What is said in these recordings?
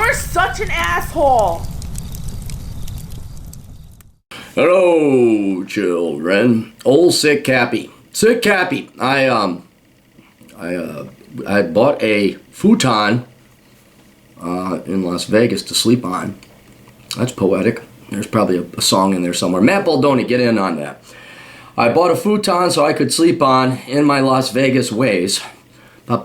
You're such an asshole. Hello, children. Old sick Cappy. Sick Cappy. I bought a futon in Las Vegas to sleep on. That's poetic. There's probably a song in there somewhere. Matt Baldoni, get in on that. I bought a futon so I could sleep on in my Las Vegas ways. Oh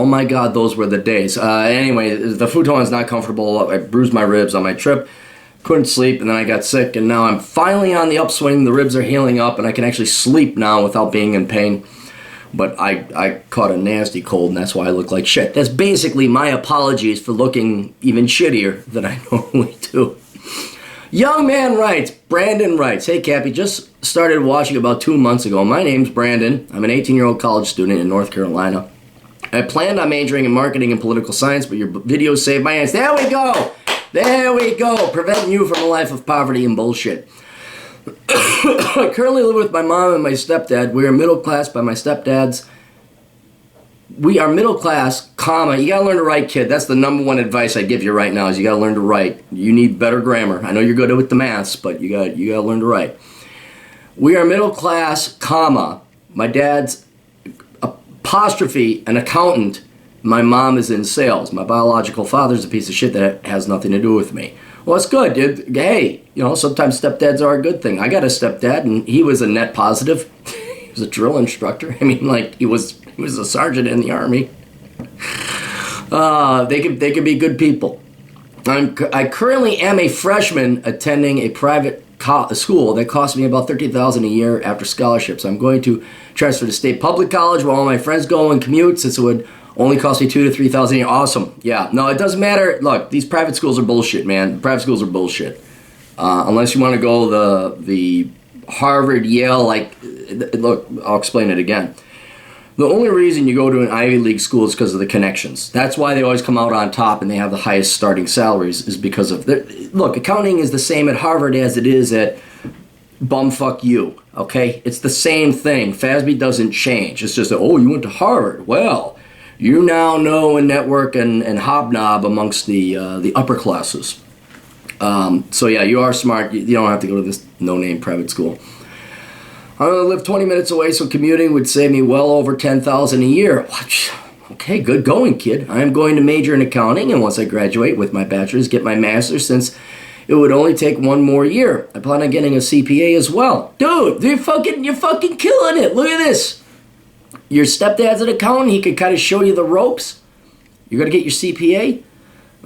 my God, those were the days. Anyway, the futon is not comfortable. I bruised my ribs on my trip. Couldn't sleep, and then I got sick, and now I'm finally on the upswing. The ribs are healing up, and I can actually sleep now without being in pain. But I caught a nasty cold, and that's why I look like shit. That's basically my apologies for looking even shittier than I normally do. Young man writes, Brandon writes, hey Cappy, just started watching about 2 months ago. My name's Brandon. I'm an 18-year-old college student in North Carolina. I planned on majoring in marketing and political science, but your videos saved my ass. There we go! There we go! Preventing you from a life of poverty and bullshit. I currently live with my mom and my stepdad. We are middle class by my stepdad's. We are middle class, comma, you gotta learn to write, kid. That's the number one advice I give you right now is you gotta learn to write. You need better grammar. I know you're good with the maths, but you gotta learn to write. We are middle class, comma, my dad's apostrophe, an accountant. My mom is in sales. My biological father's a piece of shit that has nothing to do with me. Well, it's good, dude. Hey, sometimes stepdads are a good thing. I got a stepdad, and he was a net positive. He was a drill instructor. I mean, like, he was a sergeant in the Army. They could be good people. I currently am a freshman attending a private school that costs me about $30,000 a year after scholarships. I'm going to transfer to state public college where all my friends go and commute, since it would only cost me $2,000 to $3,000 a year. Awesome. Yeah. No, it doesn't matter. Look, these private schools are bullshit, man. Private schools are bullshit. Unless you want to go the Harvard, Yale, look, I'll explain it again. The only reason you go to an Ivy League school is because of the connections. That's why they always come out on top and they have the highest starting salaries, is because of look, accounting is the same at Harvard as it is at bumfuck you, okay? It's the same thing. FASB doesn't change. It's just, you went to Harvard. Well, you now know and network and hobnob amongst the upper classes. So yeah, you are smart. You don't have to go to this no-name private school. I'm going to live 20 minutes away, so commuting would save me well over $10,000 a year. Okay, good going, kid. I am going to major in accounting, and once I graduate with my bachelor's, get my master's, since it would only take one more year. I plan on getting a CPA as well. Dude, you're fucking killing it. Look at this. Your stepdad's an accountant. He could kind of show you the ropes. You're going to get your CPA.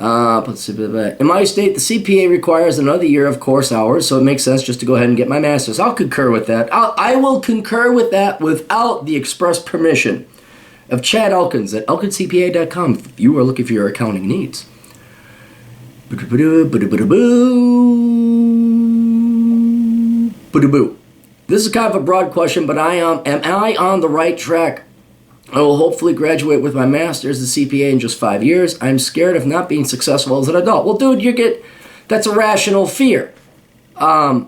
In my state, the CPA requires another year of course hours, so it makes sense just to go ahead and get my master's. I'll concur with that. I will concur with that without the express permission of Chad Elkins at elkinscpa.com if you are looking for your accounting needs. This is kind of a broad question, but am I on the right track? I will hopefully graduate with my master's, the CPA, in just 5 years. I'm scared of not being successful as an adult. Well, dude, that's a rational fear. And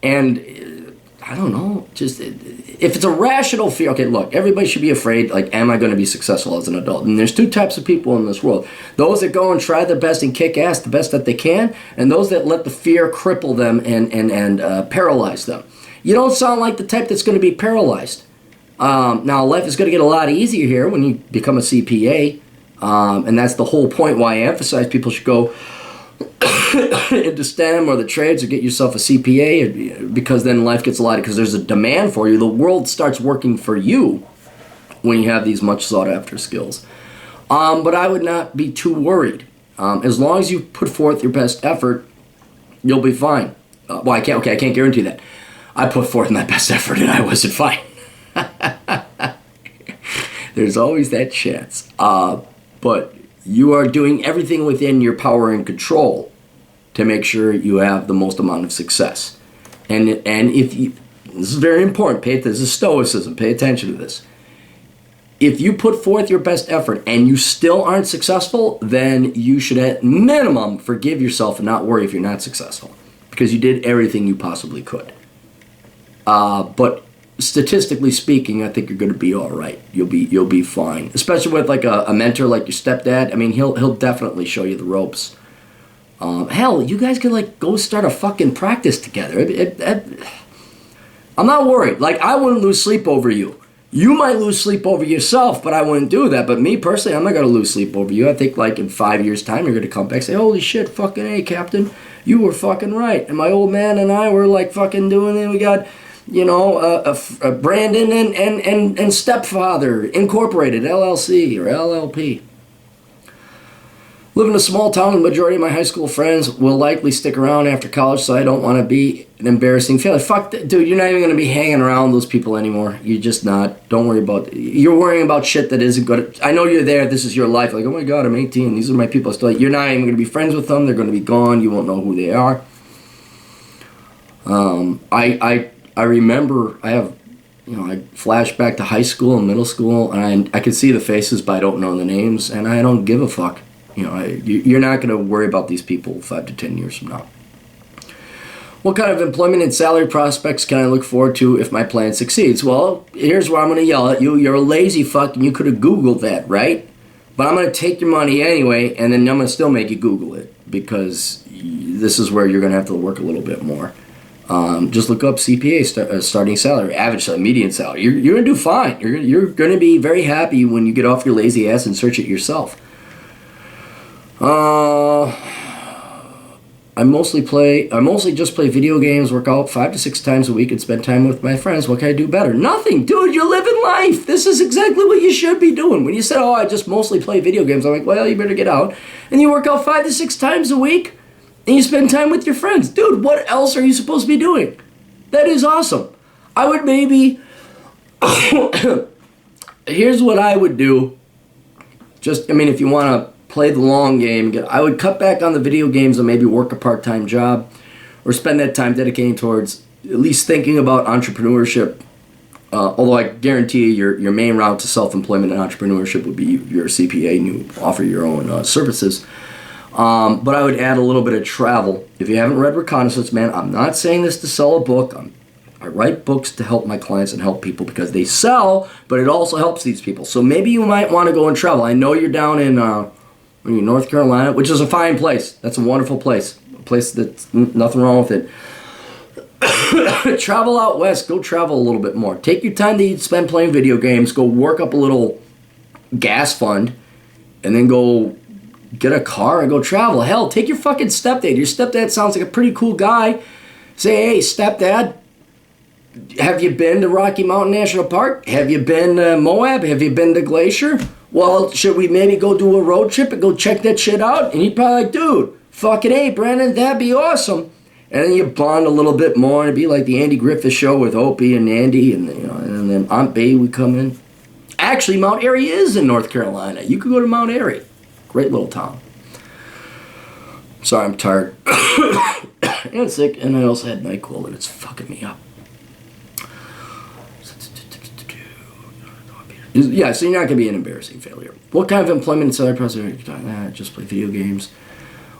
I don't know, just if it's a rational fear, okay, look, everybody should be afraid, am I going to be successful as an adult? And there's two types of people in this world. Those that go and try their best and kick ass the best that they can, and those that let the fear cripple them and paralyze them. You don't sound like the type that's going to be paralyzed. Now, life is going to get a lot easier here when you become a CPA, and that's the whole point why I emphasize people should go into STEM or the trades or get yourself a CPA, because then life gets a lot, because there's a demand for you. The world starts working for you when you have these much sought-after skills. But I would not be too worried. As long as you put forth your best effort, you'll be fine. I can't guarantee that. I put forth my best effort and I wasn't fine. There's always that chance. But you are doing everything within your power and control to make sure you have the most amount of success. And if you, this is very important, this is stoicism, pay attention to this. If you put forth your best effort and you still aren't successful, then you should at minimum forgive yourself and not worry if you're not successful, because you did everything you possibly could. But statistically speaking, I think you're going to be all right. You'll be fine, especially with like a mentor like your stepdad. I mean, he'll definitely show you the ropes. Hell, you guys could like go start a fucking practice together. I'm not worried. Like, I wouldn't lose sleep over you. You might lose sleep over yourself, but I wouldn't do that. But me personally, I'm not going to lose sleep over you. I think like in 5 years' time, you're going to come back and say, holy shit, fucking A, Captain. You were fucking right. And my old man and I were like fucking doing it. We got, a Brandon and Stepfather Incorporated, LLC or LLP. Live in a small town, the majority of my high school friends will likely stick around after college, so I don't want to be an embarrassing failure. Fuck that, dude, you're not even going to be hanging around those people anymore. You're just not. Don't worry about it. You're worrying about shit that isn't good. I know you're there. This is your life. Like, oh my God, I'm 18. These are my people. Still, you're not even going to be friends with them. They're going to be gone. You won't know who they are. I remember, I flash back to high school and middle school, and I can see the faces, but I don't know the names, and I don't give a fuck. You're not going to worry about these people 5 to 10 years from now. What kind of employment and salary prospects can I look forward to if my plan succeeds? Well, here's where I'm going to yell at you. You're a lazy fuck, and you could have Googled that, right? But I'm going to take your money anyway, and then I'm going to still make you Google it, because this is where you're going to have to work a little bit more. Just look up CPA starting salary, average salary, median salary. You're going to do fine. You're going to be very happy when you get off your lazy ass and search it yourself. I mostly just play video games, work out 5 to 6 times a week, and spend time with my friends. What can I do better? Nothing, dude. You're living life. This is exactly what you should be doing. When you said, "Oh, I just mostly play video games," I'm like, well, you better get out and you work out 5 to 6 times a week, and you spend time with your friends, dude. What else are you supposed to be doing? That is awesome. I would maybe. Here's what I would do. If you want to play the long game, I would cut back on the video games and maybe work a part-time job or spend that time dedicating towards at least thinking about entrepreneurship. Although I guarantee your main route to self-employment and entrepreneurship would be you're a CPA and you offer your own services. But I would add a little bit of travel. If you haven't read Reconnaissance Man, I'm not saying this to sell a book. I write books to help my clients and help people because they sell, but it also helps these people. So maybe you might want to go and travel. I know you're down in North Carolina, which is a fine place. That's a wonderful place. A place that's nothing wrong with it. Travel out west. Go travel a little bit more. Take your time that you'd spend playing video games. Go work up a little gas fund, and then go get a car and go travel. Hell, take your fucking stepdad. Your stepdad sounds like a pretty cool guy. Say, hey, stepdad, have you been to Rocky Mountain National Park? Have you been to Moab? Have you been to Glacier? Well, should we maybe go do a road trip and go check that shit out? And he'd probably like, dude, fucking hey, Brandon, that'd be awesome. And then you bond a little bit more, and it'd be like the Andy Griffith Show with Opie and Andy, and then Aunt Bay would come in. Actually, Mount Airy is in North Carolina. You could go to Mount Airy. Great little town. Sorry, I'm tired. And sick, and I also had NyQuil, and it's fucking me up. Yeah, so you're not going to be an embarrassing failure. What kind of employment and salary prospects? Just play video games.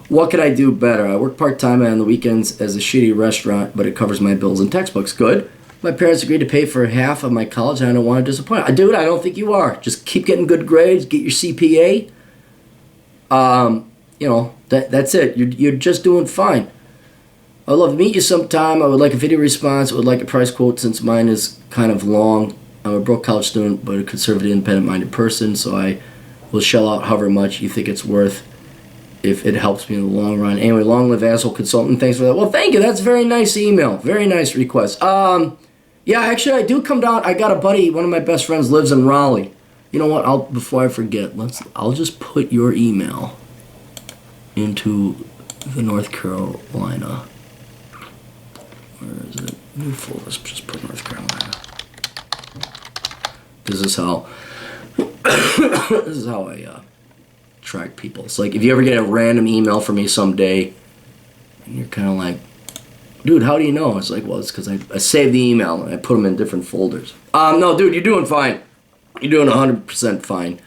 What could I do better? I work part-time on the weekends as a shitty restaurant, but it covers my bills and textbooks. Good. My parents agreed to pay for half of my college, and I don't want to disappoint. Dude, I don't think you are. Just keep getting good grades, get your CPA. That's it. You're just doing fine. I'd love to meet you sometime. I would like a video response. I would like a price quote since mine is kind of long. I'm a broke college student, but a conservative, independent-minded person, so I will shell out however much you think it's worth if it helps me in the long run. Anyway, long live asshole consultant. Thanks for that. Well, thank you. That's a very nice email. Very nice request. Yeah, actually, I do come down. I got a buddy. One of my best friends lives in Raleigh. You know what? Before I forget, I'll just put your email into the North Carolina. Where is it? New folder. Let's just put North Carolina. This is how I track people. It's like if you ever get a random email from me someday, and you're kind of like, dude, how do you know? It's like, well, it's because I saved the email and I put them in different folders. No, dude, you're doing fine. You're doing 100% fine.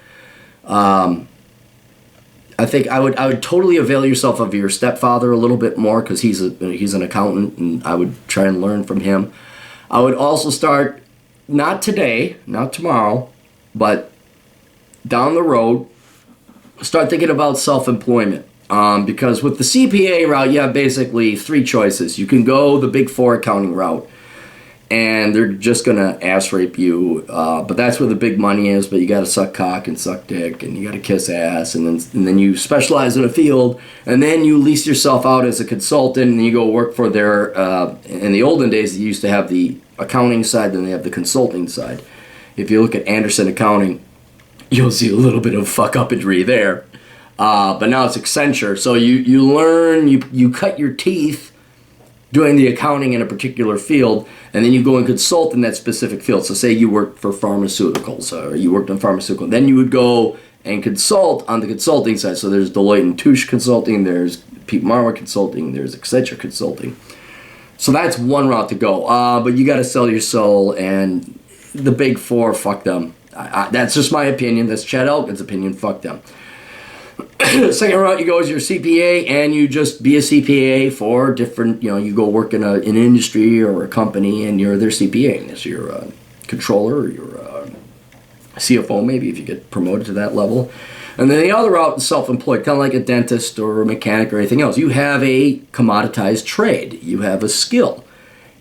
I think I would totally avail yourself of your stepfather a little bit more because he's an accountant, and I would try and learn from him. I would also start not today, not tomorrow, but down the road, start thinking about self-employment. Because with the CPA route, you have basically three choices. You can go the Big Four accounting route, and they're just going to ass rape you. But that's where the big money is, but you got to suck cock and suck dick, and you got to kiss ass, and then you specialize in a field, and then you lease yourself out as a consultant, and you go work for their, in the olden days, they used to have the accounting side, then they have the consulting side. If you look at Anderson Accounting, you'll see a little bit of fuck-uppery there. But now it's Accenture, so you learn, you cut your teeth doing the accounting in a particular field, and then you go and consult in that specific field. So say you worked for pharmaceuticals, or you worked on pharmaceuticals. Then you would go and consult on the consulting side. So there's Deloitte and Touche Consulting, there's Pete Marwick Consulting, there's Accenture Consulting. So that's one route to go. But you got to sell your soul, and the Big Four, fuck them. That's just my opinion. That's Chad Elkin's opinion. Fuck them. Second route you go is your CPA, and you just be a CPA for different, you go work in an industry or a company, and you're their CPA. And so you're a controller, or you're a CFO maybe if you get promoted to that level. And then the other route is self-employed, kind of like a dentist or a mechanic or anything else. You have a commoditized trade. You have a skill.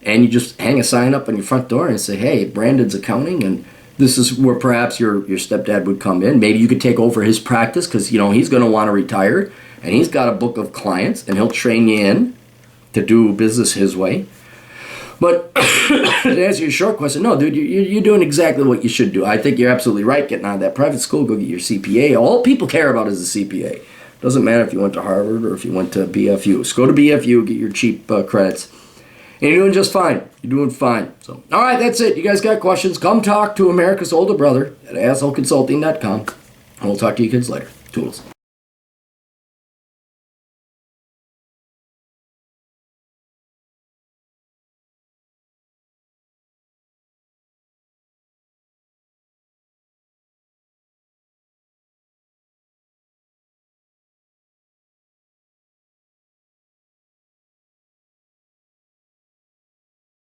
And you just hang a sign up on your front door and say, hey, Brandon's accounting, and this is where perhaps your stepdad would come in. Maybe you could take over his practice because, he's going to want to retire, and he's got a book of clients, and he'll train you in to do business his way. But to answer your short question, no, dude, you're doing exactly what you should do. I think you're absolutely right. Getting out of that private school, go get your CPA. All people care about is the CPA. Doesn't matter if you went to Harvard or if you went to BFU. Just go to BFU, get your cheap credits. And you're doing just fine. You're doing fine. So, all right, that's it. You guys got questions? Come talk to America's older brother at assholeconsulting.com. And we'll talk to you kids later. Tools.